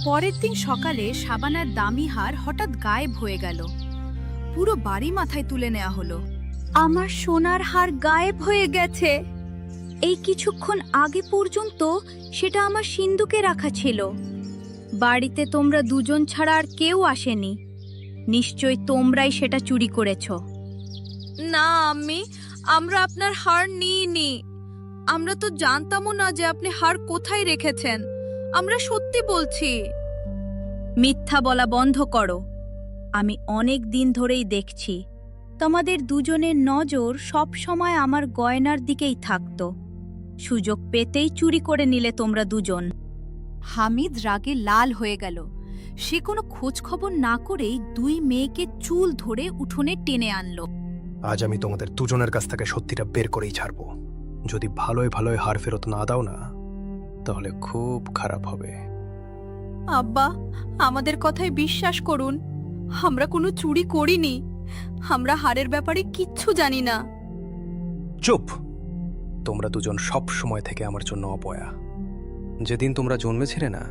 পরের দিন সকালে শাবানার দামি হার হঠাৎ গায়েব হয়ে গেল। পুরো বাড়ি মাথায় তুলে নেওয়া হলো। আমার সোনার হার গায়েব হয়ে গেছে। এই কিছুক্ষণ আগে পর্যন্ত সেটা আমার সিন্ধুকে রাখা ছিল। বাড়িতে তোমরা দুজন ছাড়া আর কেউ আসেনি। নিশ্চয় তোমরাই সেটা চুরি করেছো। না আম্মি, আমরা আপনার হার নিইনি। আমরা তো জানতামও না যে আপনি হার কোথায় রেখেছেন। আমরা সত্যি বলছি। মিথ্যা বলা বন্ধ করো। আমি অনেক দিন ধরেই দেখছি তোমাদের দুজনের নজর সব সময় আমার গয়নার দিকেই থাকতো। সুযোগ পেতেই চুরি করে নিলে তোমরা দুজন। হামিদ রাগে লাল হয়ে গেল। সে কোনো খোঁজ খবর না করেই দুই মেয়েকে চুল ধরে উঠোনে টেনে আনলো। আজ আমি তোমাদের দুজনের কাছ থেকে সত্যিটা বের করেই ছাড়বো। যদি ভালোই ভালোই হার ফেরত না দাও না, তাহলে খুব খারাপ হবে। আব্বা, আমাদের কথায় বিশ্বাস করুন। আমরা কোনো চুরি করিনি। আমরা হারের ব্যাপারে কিচ্ছু জানি না। চুপ! তোমরা দুজন সব সময় থেকে আমার জন্য অপয়া। যেদিন তোমরা জন্মেছিলে না,